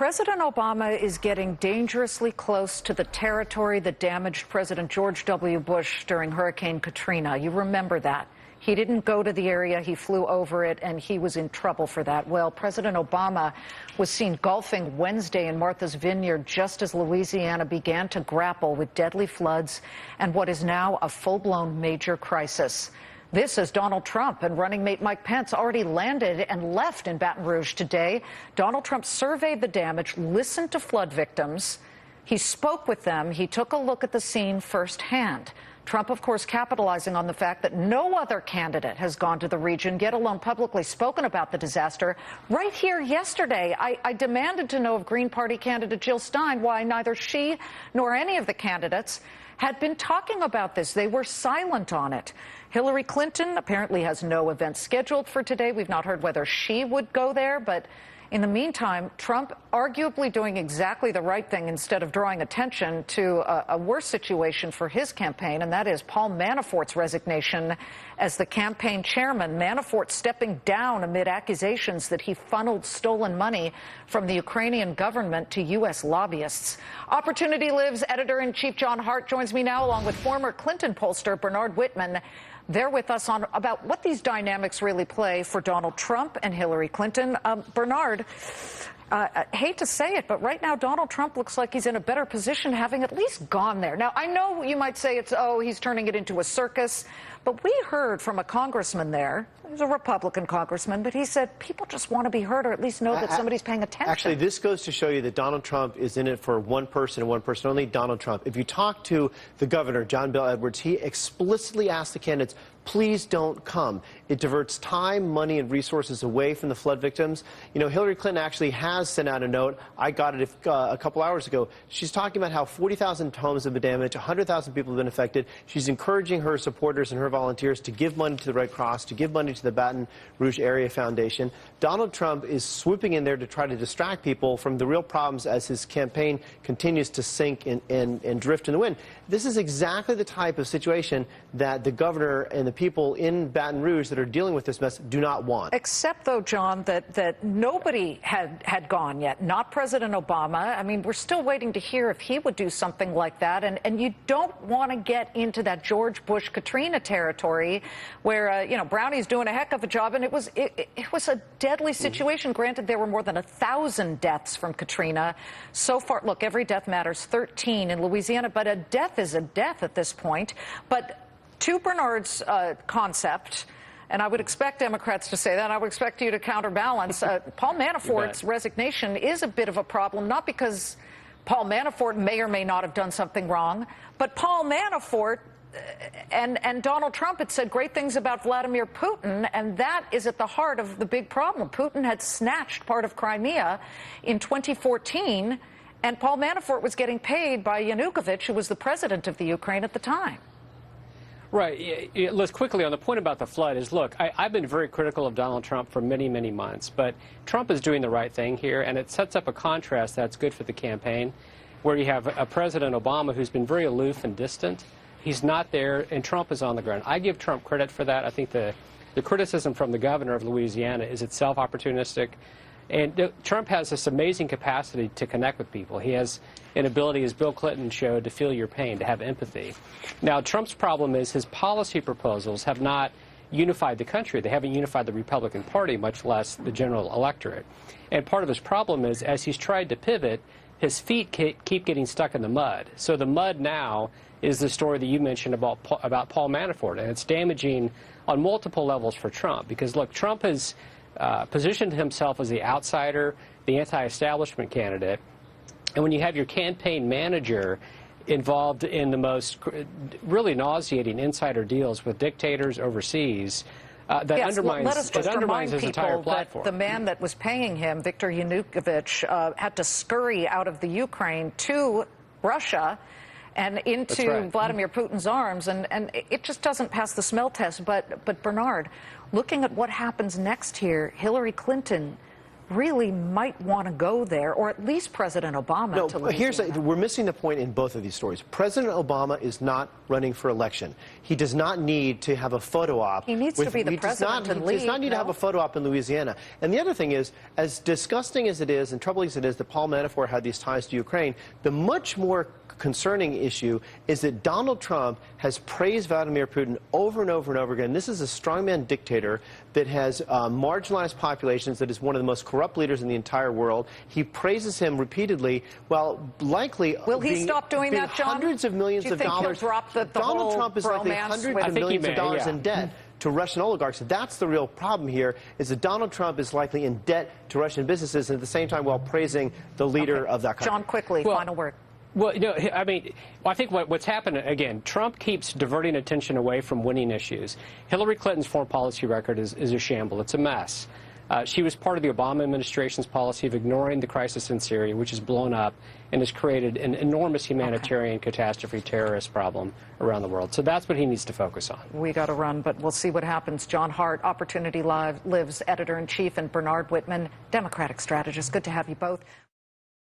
President Obama is getting dangerously close to the territory that damaged President George W. Bush during Hurricane Katrina. You remember that. He didn't go to the area, he flew over it, and he was in trouble for that. Well, President Obama was seen golfing Wednesday in Martha's Vineyard just as Louisiana began to grapple with deadly floods and what is now a full-blown major crisis. This as Donald Trump and running mate Mike Pence already landed and left in Baton Rouge today. Donald Trump surveyed the damage, listened to flood victims. He spoke with them. He took a look at the scene firsthand. Trump, of course, capitalizing on the fact that no other candidate has gone to the region, yet alone publicly spoken about the disaster. Right here yesterday, I demanded to know of Green Party candidate Jill Stein why neither she nor any of the candidates had been talking about this. They were silent on it. Hillary Clinton apparently has no event scheduled for today. We've not heard whether she would go there, but in the meantime, Trump arguably doing exactly the right thing instead of drawing attention to a worse situation for his campaign, and that is Paul Manafort's resignation as the campaign chairman. Manafort stepping down amid accusations that he funneled stolen money from the Ukrainian government to U.S. lobbyists. Opportunity Lives editor-in-chief John Hart joins me now, along with former Clinton pollster Bernard Whitman. They're with us on about what these dynamics really play for Donald Trump and Hillary Clinton. Bernard, I hate to say it, but right now Donald Trump looks like he's in a better position having at least gone there. Now, I know you might say it's, oh, he's turning it into a circus, but we heard from a congressman there. He's a Republican congressman, but he said people just want to be heard or at least know that somebody's paying attention. Actually, this goes to show you that Donald Trump is in it for one person and one person only, Donald Trump. If you talk to the governor, John Bel Edwards, he explicitly asked the candidates, please don't come. It diverts time, money, and resources away from the flood victims. You know, Hillary Clinton actually has sent out a note. I got it a couple hours ago. She's talking about how 40,000 homes have been damaged, 100,000 people have been affected. She's encouraging her supporters and her volunteers to give money to the Red Cross, to give money to the Baton Rouge Area Foundation. Donald Trump is swooping in there to try to distract people from the real problems as his campaign continues to sink and drift in the wind. This is exactly the type of situation that the governor and the people in Baton Rouge that are dealing with this mess do not want. Except, though, John, that nobody had gone yet, not President Obama. I mean, we're still waiting to hear if he would do something like that. And you don't want to get into that George Bush-Katrina territory where, you know, Brownie's doing a heck of a job. And it was a deadly situation. Granted, there were more than 1,000 deaths from Katrina. So far, look, every death matters, 13 in Louisiana, but a death is a death at this point. But to Bernard's concept, and I would expect Democrats to say that, I would expect you to counterbalance, Paul Manafort's resignation is a bit of a problem, not because Paul Manafort may or may not have done something wrong, but Paul Manafort and Donald Trump had said great things about Vladimir Putin, and that is at the heart of the big problem. Putin had snatched part of Crimea in 2014, and Paul Manafort was getting paid by Yanukovych, who was the president of the Ukraine at the time. Right. Let's quickly on the point about the flood is, look, I've been very critical of Donald Trump for many, many months, but Trump is doing the right thing here, and it sets up a contrast that's good for the campaign, where you have a President Obama who's been very aloof and distant. He's not there, and Trump is on the ground. I give Trump credit for that. I think the criticism from the governor of Louisiana is itself opportunistic. And Trump has this amazing capacity to connect with people. He has an ability, as Bill Clinton showed, to feel your pain, to have empathy. Now, Trump's problem is his policy proposals have not unified the country. They haven't unified the Republican Party, much less the general electorate. And part of his problem is, as he's tried to pivot, his feet keep getting stuck in the mud. So the mud now is the story that you mentioned about Paul Manafort, and it's damaging on multiple levels for Trump. Because, look, Trump has positioned himself as the outsider, the anti-establishment candidate. And when you have your campaign manager involved in the most really nauseating insider deals with dictators overseas, that undermines his entire platform. That the man that was paying him, Viktor Yanukovych, had to scurry out of the Ukraine to Russia and into Vladimir Putin's arms, and it just doesn't pass the smell test. But Bernard, looking at what happens next here, Hillary Clinton really might want to go there, or at least President Obama to Louisiana. We're missing the point in both of these stories. President Obama is not running for election. He does not need to have a photo op. He needs to be the president and lead. He does not need to have a photo op in Louisiana. And the other thing is, as disgusting as it is and troubling as it is that Paul Manafort had these ties to Ukraine, the much more concerning issue is that Donald Trump has praised Vladimir Putin over and over and over again. This is a strongman dictator that has marginalized populations, that is one of the most corrupt leaders in the entire world. He praises him repeatedly, while likely will he stop doing that, John? Hundreds of millions of dollars. Donald Trump is likely hundreds of millions of dollars in debt to Russian oligarchs. That's the real problem here, is that Donald Trump is likely in debt to Russian businesses, and at the same time while praising the leader of that country. John, quickly, final word. Well, you know, I mean, I think what's happened, again, Trump keeps diverting attention away from winning issues. Hillary Clinton's foreign policy record is a shamble. It's a mess. She was part of the Obama administration's policy of ignoring the crisis in Syria, which has blown up and has created an enormous humanitarian catastrophe terrorist problem around the world. So that's what he needs to focus on. We got to run, but we'll see what happens. John Hart, Opportunity Live's editor-in-chief, and Bernard Whitman, Democratic strategist. Good to have you both.